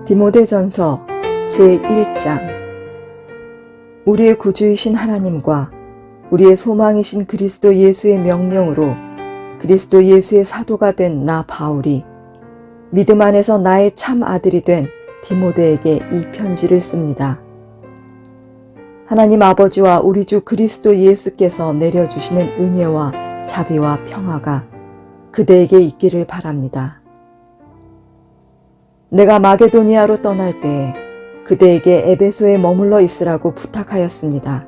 디모데전서 제1장. 우리의 구주이신 하나님과 우리의 소망이신 그리스도 예수의 명령으로 그리스도 예수의 사도가 된 나 바울이 믿음 안에서 나의 참 아들이 된 디모데에게 이 편지를 씁니다. 하나님 아버지와 우리 주 그리스도 예수께서 내려주시는 은혜와 자비와 평화가 그대에게 있기를 바랍니다. 내가 마게도니아로 떠날 때에 그대에게 에베소에 머물러 있으라고 부탁하였습니다.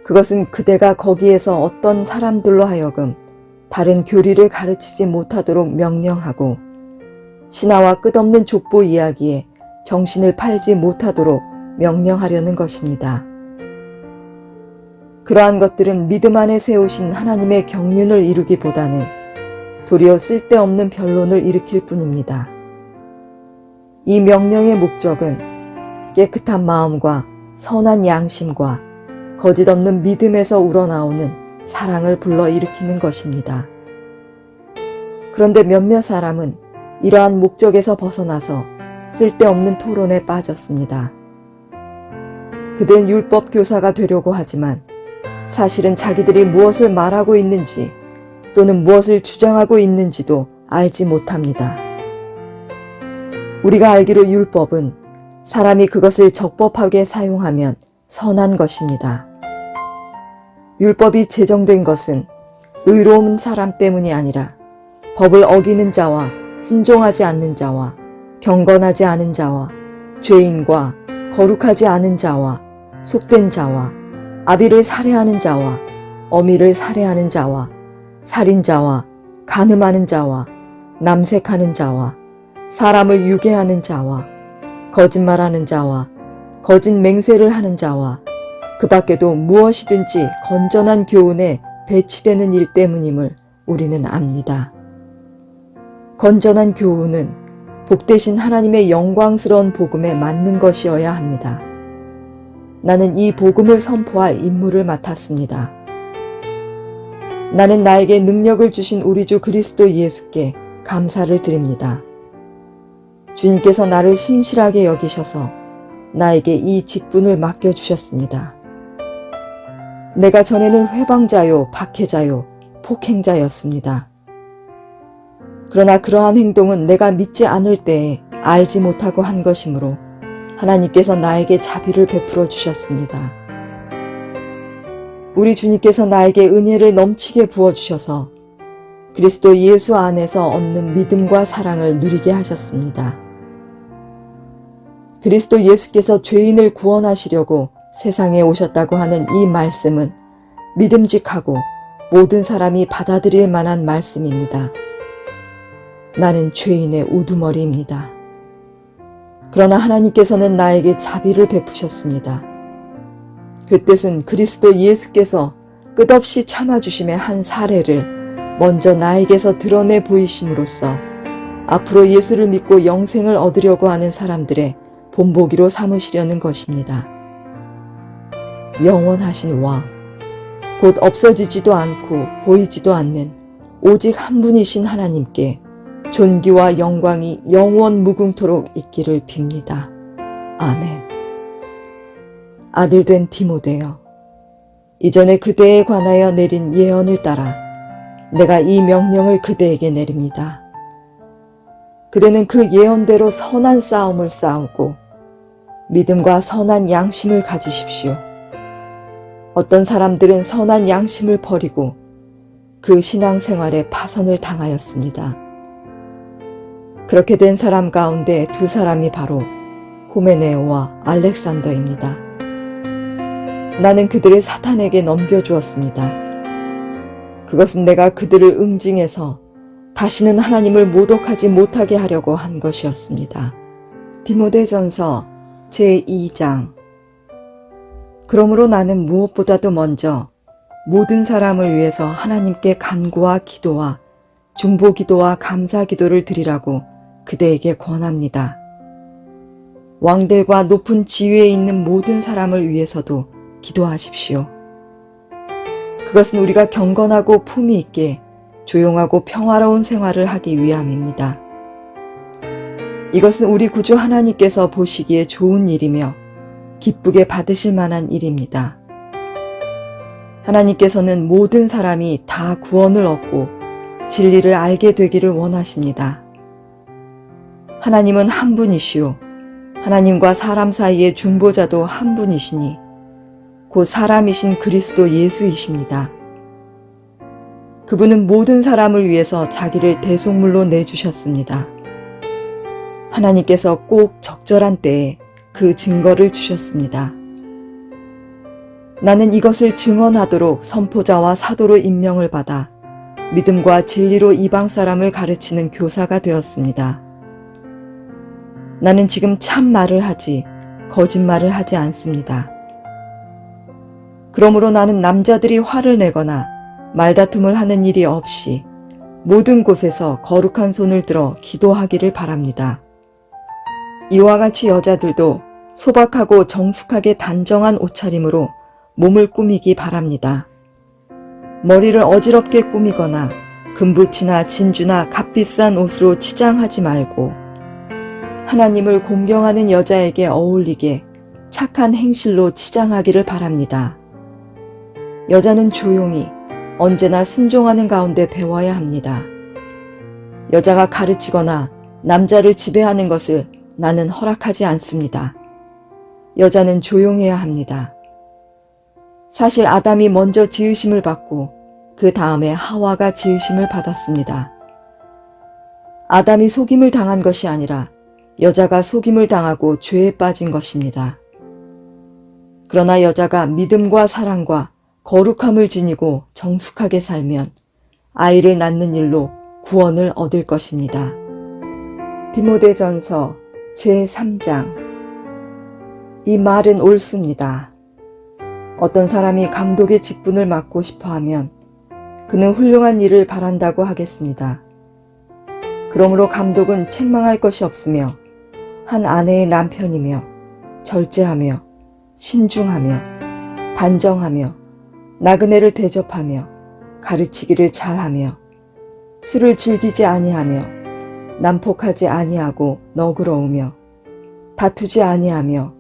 그것은 그대가 거기에서 어떤 사람들로 하여금 다른 교리를 가르치지 못하도록 명령하고 신화와 끝없는 족보 이야기에 정신을 팔지 못하도록 명령하려는 것입니다. 그러한 것들은 믿음 안에 세우신 하나님의 경륜을 이루기보다는 도리어 쓸데없는 변론을 일으킬 뿐입니다. 이 명령의 목적은 깨끗한 마음과 선한 양심과 거짓 없는 믿음에서 우러나오는 사랑을 불러일으키는 것입니다. 그런데 몇몇 사람은 이러한 목적에서 벗어나서 쓸데없는 토론에 빠졌습니다. 그들은 율법 교사가 되려고 하지만 사실은 자기들이 무엇을 말하고 있는지 또는 무엇을 주장하고 있는지도 알지 못합니다. 우리가 알기로 율법은 사람이 그것을 적법하게 사용하면 선한 것입니다. 율법이 제정된 것은 의로운 사람 때문이 아니라 법을 어기는 자와 순종하지 않는 자와 경건하지 않은 자와 죄인과 거룩하지 않은 자와 속된 자와 아비를 살해하는 자와 어미를 살해하는 자와 살인자와 간음하는 자와 남색하는 자와 사람을 유괴하는 자와 거짓말하는 자와 거짓 맹세를 하는 자와 그 밖에도 무엇이든지 건전한 교훈에 배치되는 일 때문임을 우리는 압니다. 건전한 교훈은 복되신 하나님의 영광스러운 복음에 맞는 것이어야 합니다. 나는 이 복음을 선포할 임무를 맡았습니다. 나는 나에게 능력을 주신 우리 주 그리스도 예수께 감사를 드립니다. 주님께서 나를 신실하게 여기셔서 나에게 이 직분을 맡겨주셨습니다. 내가 전에는 회방자요, 박해자요, 폭행자였습니다. 그러나 그러한 행동은 내가 믿지 않을 때에 알지 못하고 한 것이므로 하나님께서 나에게 자비를 베풀어 주셨습니다. 우리 주님께서 나에게 은혜를 넘치게 부어주셔서 그리스도 예수 안에서 얻는 믿음과 사랑을 누리게 하셨습니다. 그리스도 예수께서 죄인을 구원하시려고 세상에 오셨다고 하는 이 말씀은 믿음직하고 모든 사람이 받아들일 만한 말씀입니다. 나는 죄인의 우두머리입니다. 그러나 하나님께서는 나에게 자비를 베푸셨습니다. 그 뜻은 그리스도 예수께서 끝없이 참아주심의 한 사례를 먼저 나에게서 드러내 보이심으로써 앞으로 예수를 믿고 영생을 얻으려고 하는 사람들의 본보기로 삼으시려는 것입니다. 영원하신 왕, 곧 없어지지도 않고 보이지도 않는 오직 한 분이신 하나님께 존귀와 영광이 영원 무궁토록 있기를 빕니다. 아멘. 아들 된 디모데여, 이전에 그대에 관하여 내린 예언을 따라 내가 이 명령을 그대에게 내립니다. 그대는 그 예언대로 선한 싸움을 싸우고 믿음과 선한 양심을 가지십시오. 어떤 사람들은 선한 양심을 버리고 그 신앙생활에 파선을 당하였습니다. 그렇게 된 사람 가운데 두 사람이 바로 후메네오와 알렉산더입니다. 나는 그들을 사탄에게 넘겨주었습니다. 그것은 내가 그들을 응징해서 다시는 하나님을 모독하지 못하게 하려고 한 것이었습니다. 디모데전서 제2장. 그러므로 나는 무엇보다도 먼저 모든 사람을 위해서 하나님께 간구와 기도와 중보기도와 감사기도를 드리라고 그대에게 권합니다. 왕들과 높은 지위에 있는 모든 사람을 위해서도 기도하십시오. 그것은 우리가 경건하고 품위 있게 조용하고 평화로운 생활을 하기 위함입니다. 이것은 우리 구주 하나님께서 보시기에 좋은 일이며 기쁘게 받으실 만한 일입니다. 하나님께서는 모든 사람이 다 구원을 얻고 진리를 알게 되기를 원하십니다. 하나님은 한 분이시오. 하나님과 사람 사이의 중보자도 한 분이시니 곧 사람이신 그리스도 예수이십니다. 그분은 모든 사람을 위해서 자기를 대속물로 내주셨습니다. 하나님께서 꼭 적절한 때에 그 증거를 주셨습니다. 나는 이것을 증언하도록 선포자와 사도로 임명을 받아 믿음과 진리로 이방 사람을 가르치는 교사가 되었습니다. 나는 지금 참 말을 하지 거짓말을 하지 않습니다. 그러므로 나는 남자들이 화를 내거나 말다툼을 하는 일이 없이 모든 곳에서 거룩한 손을 들어 기도하기를 바랍니다. 이와 같이 여자들도 소박하고 정숙하게 단정한 옷차림으로 몸을 꾸미기 바랍니다. 머리를 어지럽게 꾸미거나 금붙이나 진주나 값비싼 옷으로 치장하지 말고 하나님을 공경하는 여자에게 어울리게 착한 행실로 치장하기를 바랍니다. 여자는 조용히 언제나 순종하는 가운데 배워야 합니다. 여자가 가르치거나 남자를 지배하는 것을 나는 허락하지 않습니다. 여자는 조용해야 합니다. 사실 아담이 먼저 지으심을 받고 그 다음에 하와가 지으심을 받았습니다. 아담이 속임을 당한 것이 아니라 여자가 속임을 당하고 죄에 빠진 것입니다. 그러나 여자가 믿음과 사랑과 거룩함을 지니고 정숙하게 살면 아이를 낳는 일로 구원을 얻을 것입니다. 디모데전서 제3장. 이 말은 옳습니다. 어떤 사람이 감독의 직분을 맡고 싶어하면 그는 훌륭한 일을 바란다고 하겠습니다. 그러므로 감독은 책망할 것이 없으며 한 아내의 남편이며 절제하며 신중하며 단정하며 나그네를 대접하며 가르치기를 잘하며 술을 즐기지 아니하며 난폭하지 아니하고 너그러우며 다투지 아니하며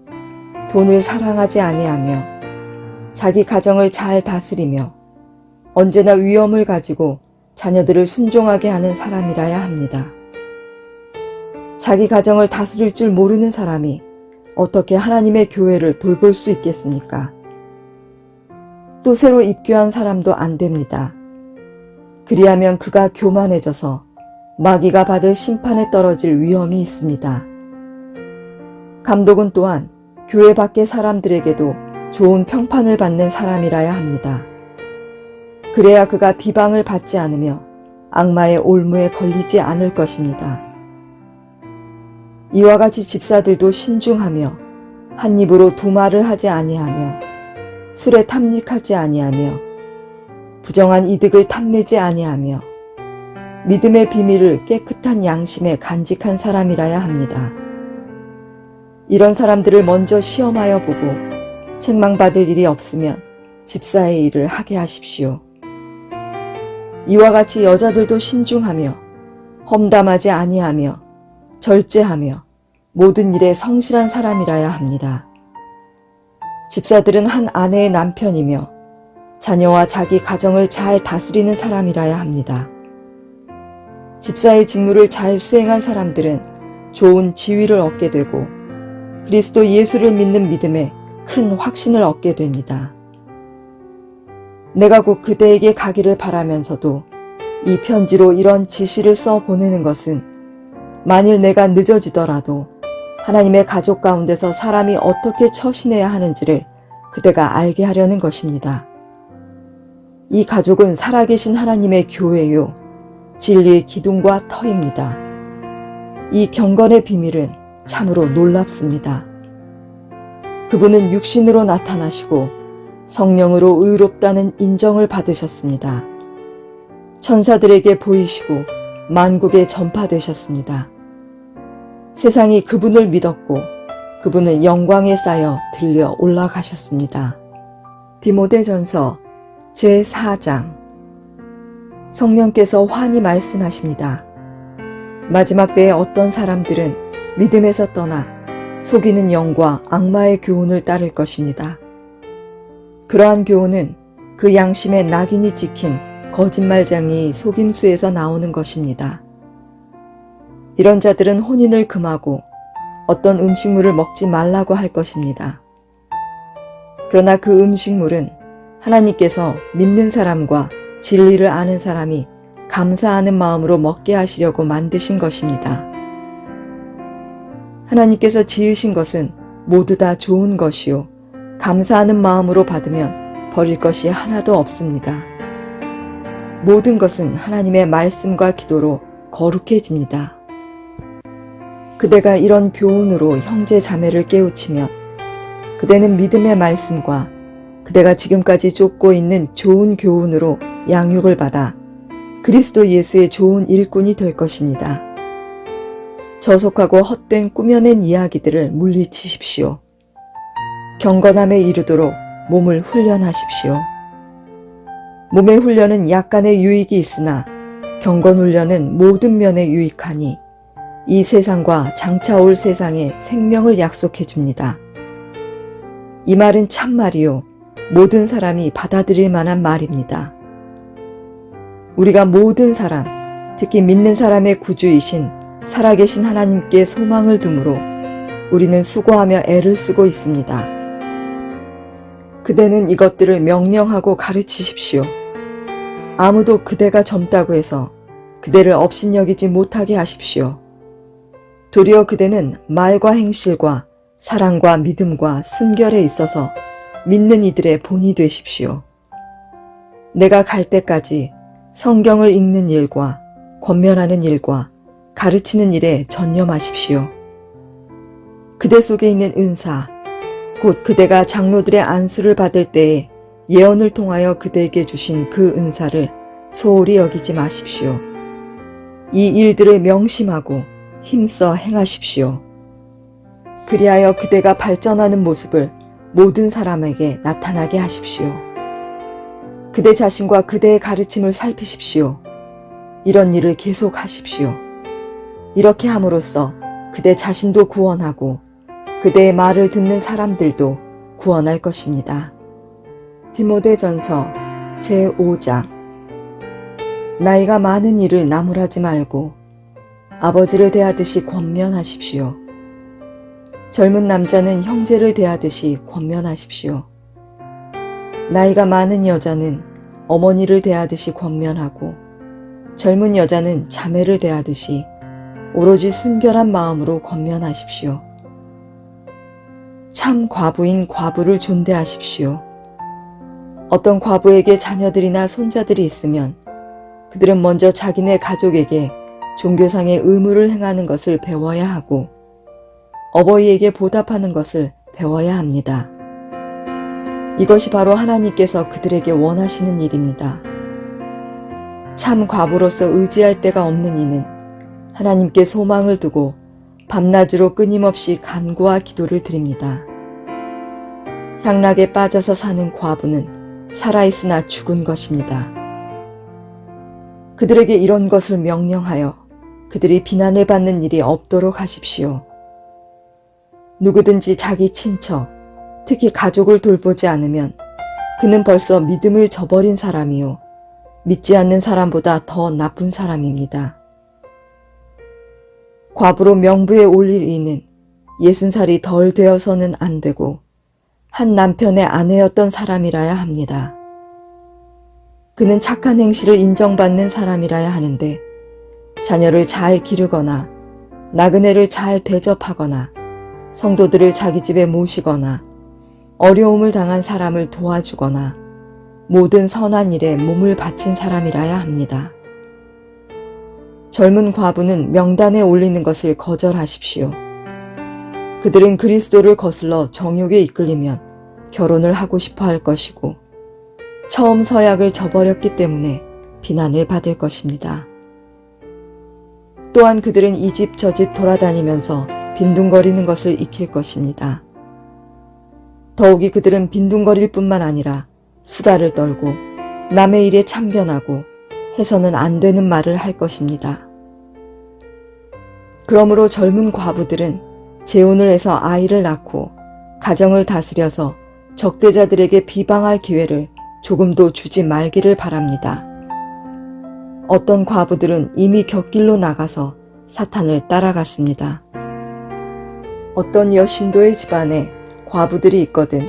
돈을 사랑하지 아니하며 자기 가정을 잘 다스리며 언제나 위엄을 가지고 자녀들을 순종하게 하는 사람이라야 합니다. 자기 가정을 다스릴 줄 모르는 사람이 어떻게 하나님의 교회를 돌볼 수 있겠습니까? 또 새로 입교한 사람도 안 됩니다. 그리하면 그가 교만해져서 마귀가 받을 심판에 떨어질 위험이 있습니다. 감독은 또한 교회 밖의 사람들에게도 좋은 평판을 받는 사람이라야 합니다. 그래야 그가 비방을 받지 않으며 악마의 올무에 걸리지 않을 것입니다. 이와 같이 집사들도 신중하며 한 입으로 두 말을 하지 아니하며 술에 탐닉하지 아니하며 부정한 이득을 탐내지 아니하며 믿음의 비밀을 깨끗한 양심에 간직한 사람이라야 합니다. 이런 사람들을 먼저 시험하여 보고 책망받을 일이 없으면 집사의 일을 하게 하십시오. 이와 같이 여자들도 신중하며 험담하지 아니하며 절제하며 모든 일에 성실한 사람이라야 합니다. 집사들은 한 아내의 남편이며 자녀와 자기 가정을 잘 다스리는 사람이라야 합니다. 집사의 직무를 잘 수행한 사람들은 좋은 지위를 얻게 되고 그리스도 예수를 믿는 믿음에 큰 확신을 얻게 됩니다. 내가 곧 그대에게 가기를 바라면서도 이 편지로 이런 지시를 써 보내는 것은 만일 내가 늦어지더라도 하나님의 가족 가운데서 사람이 어떻게 처신해야 하는지를 그대가 알게 하려는 것입니다. 이 가족은 살아계신 하나님의 교회요, 진리의 기둥과 터입니다. 이 경건의 비밀은 참으로 놀랍습니다. 그분은 육신으로 나타나시고 성령으로 의롭다는 인정을 받으셨습니다. 천사들에게 보이시고 만국에 전파되셨습니다. 세상이 그분을 믿었고 그분은 영광에 쌓여 들려 올라가셨습니다. 디모데전서 제4장. 성령께서 환히 말씀하십니다. 마지막 때에 어떤 사람들은 믿음에서 떠나 속이는 영과 악마의 교훈을 따를 것입니다. 그러한 교훈은 그 양심의 낙인이 찍힌 거짓말쟁이 속임수에서 나오는 것입니다. 이런 자들은 혼인을 금하고 어떤 음식물을 먹지 말라고 할 것입니다. 그러나 그 음식물은 하나님께서 믿는 사람과 진리를 아는 사람이 감사하는 마음으로 먹게 하시려고 만드신 것입니다. 하나님께서 지으신 것은 모두 다 좋은 것이요 감사하는 마음으로 받으면 버릴 것이 하나도 없습니다. 모든 것은 하나님의 말씀과 기도로 거룩해집니다. 그대가 이런 교훈으로 형제 자매를 깨우치면 그대는 믿음의 말씀과 그대가 지금까지 쫓고 있는 좋은 교훈으로 양육을 받아 그리스도 예수의 좋은 일꾼이 될 것입니다. 저속하고 헛된 꾸며낸 이야기들을 물리치십시오. 경건함에 이르도록 몸을 훈련하십시오. 몸의 훈련은 약간의 유익이 있으나 경건 훈련은 모든 면에 유익하니 이 세상과 장차 올 세상에 생명을 약속해 줍니다. 이 말은 참말이요 모든 사람이 받아들일 만한 말입니다. 우리가 모든 사람, 특히 믿는 사람의 구주이신 살아계신 하나님께 소망을 두므로 우리는 수고하며 애를 쓰고 있습니다. 그대는 이것들을 명령하고 가르치십시오. 아무도 그대가 젊다고 해서 그대를 업신여기지 못하게 하십시오. 도리어 그대는 말과 행실과 사랑과 믿음과 순결에 있어서 믿는 이들의 본이 되십시오. 내가 갈 때까지 성경을 읽는 일과 권면하는 일과 가르치는 일에 전념하십시오. 그대 속에 있는 은사, 곧 그대가 장로들의 안수를 받을 때에 예언을 통하여 그대에게 주신 그 은사를 소홀히 여기지 마십시오. 이 일들을 명심하고 힘써 행하십시오. 그리하여 그대가 발전하는 모습을 모든 사람에게 나타나게 하십시오. 그대 자신과 그대의 가르침을 살피십시오. 이런 일을 계속하십시오. 이렇게 함으로써 그대 자신도 구원하고 그대의 말을 듣는 사람들도 구원할 것입니다. 디모데전서 제5장. 나이가 많은 이를 나무라지 말고 아버지를 대하듯이 권면하십시오. 젊은 남자는 형제를 대하듯이 권면하십시오. 나이가 많은 여자는 어머니를 대하듯이 권면하고 젊은 여자는 자매를 대하듯이 오로지 순결한 마음으로 권면하십시오. 참 과부인 과부를 존대하십시오. 어떤 과부에게 자녀들이나 손자들이 있으면 그들은 먼저 자기네 가족에게 종교상의 의무를 행하는 것을 배워야 하고 어버이에게 보답하는 것을 배워야 합니다. 이것이 바로 하나님께서 그들에게 원하시는 일입니다. 참 과부로서 의지할 데가 없는 이는 하나님께 소망을 두고 밤낮으로 끊임없이 간구와 기도를 드립니다. 향락에 빠져서 사는 과부는 살아있으나 죽은 것입니다. 그들에게 이런 것을 명령하여 그들이 비난을 받는 일이 없도록 하십시오. 누구든지 자기 친척, 특히 가족을 돌보지 않으면 그는 벌써 믿음을 저버린 사람이요 믿지 않는 사람보다 더 나쁜 사람입니다. 과부로 명부에 올릴 이는 60살이 덜 되어서는 안 되고 한 남편의 아내였던 사람이라야 합니다. 그는 착한 행실을 인정받는 사람이라야 하는데 자녀를 잘 기르거나 나그네를 잘 대접하거나 성도들을 자기 집에 모시거나 어려움을 당한 사람을 도와주거나 모든 선한 일에 몸을 바친 사람이라야 합니다. 젊은 과부는 명단에 올리는 것을 거절하십시오. 그들은 그리스도를 거슬러 정욕에 이끌리면 결혼을 하고 싶어 할 것이고 처음 서약을 저버렸기 때문에 비난을 받을 것입니다. 또한 그들은 이 집 저 집 돌아다니면서 빈둥거리는 것을 익힐 것입니다. 더욱이 그들은 빈둥거릴 뿐만 아니라 수다를 떨고 남의 일에 참견하고 해서는 안 되는 말을 할 것입니다. 그러므로 젊은 과부들은 재혼을 해서 아이를 낳고 가정을 다스려서 적대자들에게 비방할 기회를 조금도 주지 말기를 바랍니다. 어떤 과부들은 이미 곁길로 나가서 사탄을 따라갔습니다. 어떤 여신도의 집안에 과부들이 있거든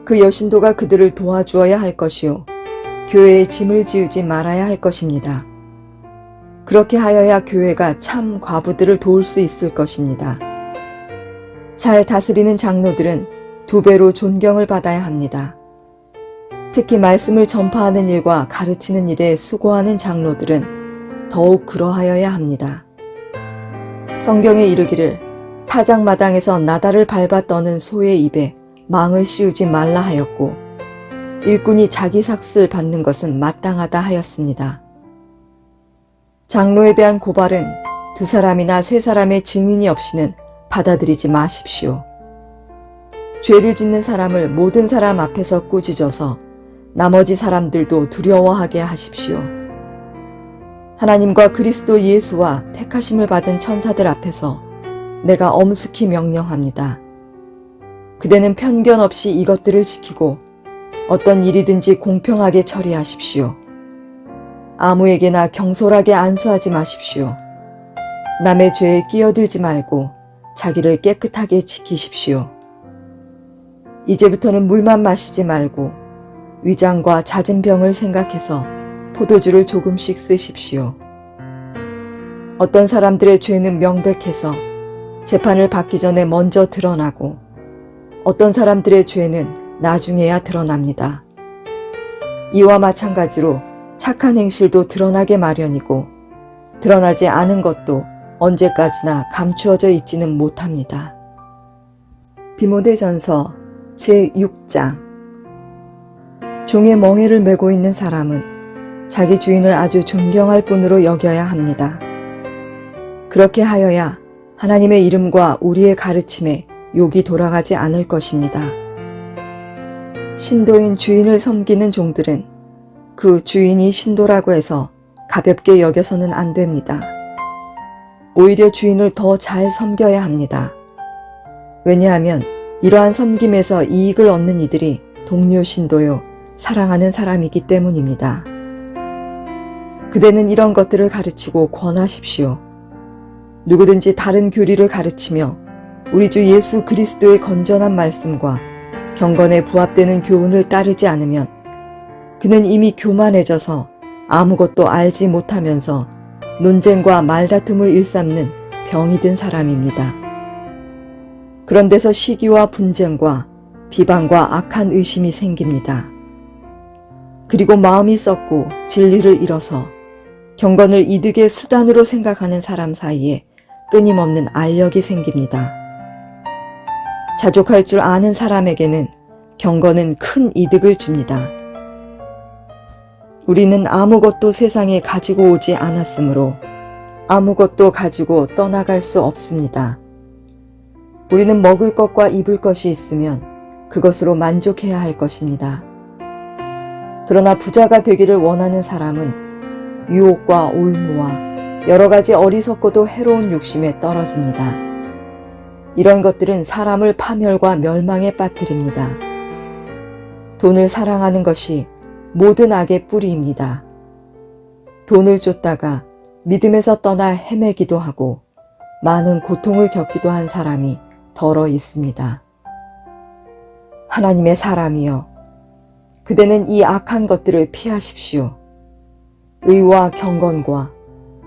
그 여신도가 그들을 도와주어야 할 것이요 교회에 짐을 지우지 말아야 할 것입니다. 그렇게 하여야 교회가 참 과부들을 도울 수 있을 것입니다. 잘 다스리는 장로들은 2배로 존경을 받아야 합니다. 특히 말씀을 전파하는 일과 가르치는 일에 수고하는 장로들은 더욱 그러하여야 합니다. 성경에 이르기를 타작마당에서 나다를 밟아 떠는 소의 입에 망을 씌우지 말라 하였고 일꾼이 자기 삭슬 받는 것은 마땅하다 하였습니다. 장로에 대한 고발은 2사람이나 3사람의 증인이 없이는 받아들이지 마십시오. 죄를 짓는 사람을 모든 사람 앞에서 꾸짖어서 나머지 사람들도 두려워하게 하십시오. 하나님과 그리스도 예수와 택하심을 받은 천사들 앞에서 내가 엄숙히 명령합니다. 그대는 편견 없이 이것들을 지키고 어떤 일이든지 공평하게 처리하십시오. 아무에게나 경솔하게 안수하지 마십시오. 남의 죄에 끼어들지 말고 자기를 깨끗하게 지키십시오. 이제부터는 물만 마시지 말고 위장과 잦은 병을 생각해서 포도주를 조금씩 쓰십시오. 어떤 사람들의 죄는 명백해서 재판을 받기 전에 먼저 드러나고 어떤 사람들의 죄는 나중에야 드러납니다. 이와 마찬가지로 착한 행실도 드러나게 마련이고 드러나지 않은 것도 언제까지나 감추어져 있지는 못합니다. 디모데전서 제6장 종의 멍에를 메고 있는 사람은 자기 주인을 아주 존경할 뿐으로 여겨야 합니다. 그렇게 하여야 하나님의 이름과 우리의 가르침에 욕이 돌아가지 않을 것입니다. 신도인 주인을 섬기는 종들은 그 주인이 신도라고 해서 가볍게 여겨서는 안 됩니다. 오히려 주인을 더 잘 섬겨야 합니다. 왜냐하면 이러한 섬김에서 이익을 얻는 이들이 동료 신도요 사랑하는 사람이기 때문입니다. 그대는 이런 것들을 가르치고 권하십시오. 누구든지 다른 교리를 가르치며 우리 주 예수 그리스도의 건전한 말씀과 경건에 부합되는 교훈을 따르지 않으면 그는 이미 교만해져서 아무것도 알지 못하면서 논쟁과 말다툼을 일삼는 병이 든 사람입니다. 그런 데서 시기와 분쟁과 비방과 악한 의심이 생깁니다. 그리고 마음이 썩고 진리를 잃어서 경건을 이득의 수단으로 생각하는 사람 사이에 끊임없는 알력이 생깁니다. 자족할 줄 아는 사람에게는 경건은 큰 이득을 줍니다. 우리는 아무것도 세상에 가지고 오지 않았으므로 아무것도 가지고 떠나갈 수 없습니다. 우리는 먹을 것과 입을 것이 있으면 그것으로 만족해야 할 것입니다. 그러나 부자가 되기를 원하는 사람은 유혹과 올무와 여러 가지 어리석고도 해로운 욕심에 떨어집니다. 이런 것들은 사람을 파멸과 멸망에 빠뜨립니다. 돈을 사랑하는 것이 모든 악의 뿌리입니다. 돈을 쫓다가 믿음에서 떠나 헤매기도 하고 많은 고통을 겪기도 한 사람이 더러 있습니다. 하나님의 사람이여, 그대는 이 악한 것들을 피하십시오. 의와 경건과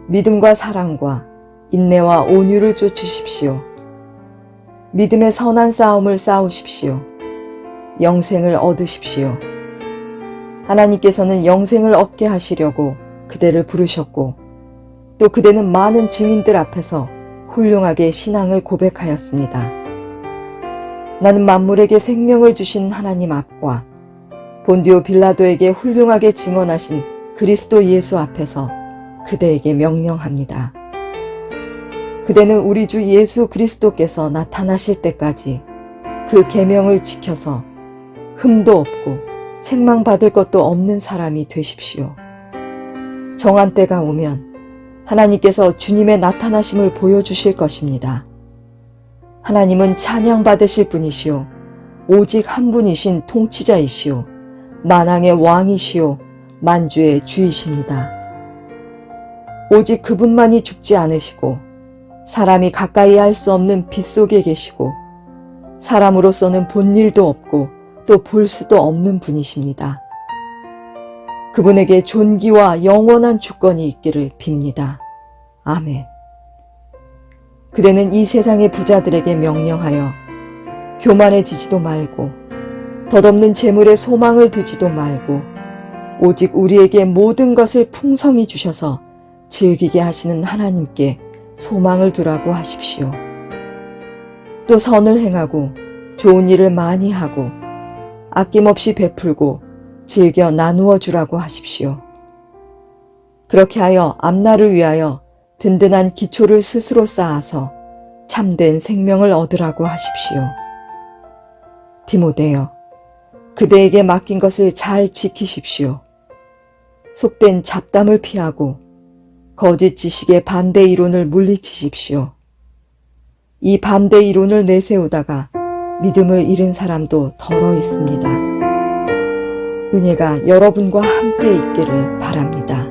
믿음과 사랑과 인내와 온유를 쫓으십시오. 믿음의 선한 싸움을 싸우십시오. 영생을 얻으십시오. 하나님께서는 영생을 얻게 하시려고 그대를 부르셨고 또 그대는 많은 증인들 앞에서 훌륭하게 신앙을 고백하였습니다. 나는 만물에게 생명을 주신 하나님 앞과 본디오 빌라도에게 훌륭하게 증언하신 그리스도 예수 앞에서 그대에게 명령합니다. 그대는 우리 주 예수 그리스도께서 나타나실 때까지 그 계명을 지켜서 흠도 없고 책망받을 것도 없는 사람이 되십시오. 정한 때가 오면 하나님께서 주님의 나타나심을 보여주실 것입니다. 하나님은 찬양받으실 분이시오. 오직 한 분이신 통치자이시오. 만왕의 왕이시오. 만주의 주이십니다. 오직 그분만이 죽지 않으시고 사람이 가까이 할 수 없는 빛 속에 계시고 사람으로서는 본 일도 없고 또 볼 수도 없는 분이십니다. 그분에게 존귀와 영원한 주권이 있기를 빕니다. 아멘. 그대는 이 세상의 부자들에게 명령하여 교만해지지도 말고 덧없는 재물에 소망을 두지도 말고 오직 우리에게 모든 것을 풍성히 주셔서 즐기게 하시는 하나님께 소망을 두라고 하십시오. 또 선을 행하고 좋은 일을 많이 하고 아낌없이 베풀고 즐겨 나누어 주라고 하십시오. 그렇게 하여 앞날을 위하여 든든한 기초를 스스로 쌓아서 참된 생명을 얻으라고 하십시오. 디모데여, 그대에게 맡긴 것을 잘 지키십시오. 속된 잡담을 피하고 거짓 지식의 반대 이론을 물리치십시오. 이 반대 이론을 내세우다가 믿음을 잃은 사람도 덜어 있습니다. 은혜가 여러분과 함께 있기를 바랍니다.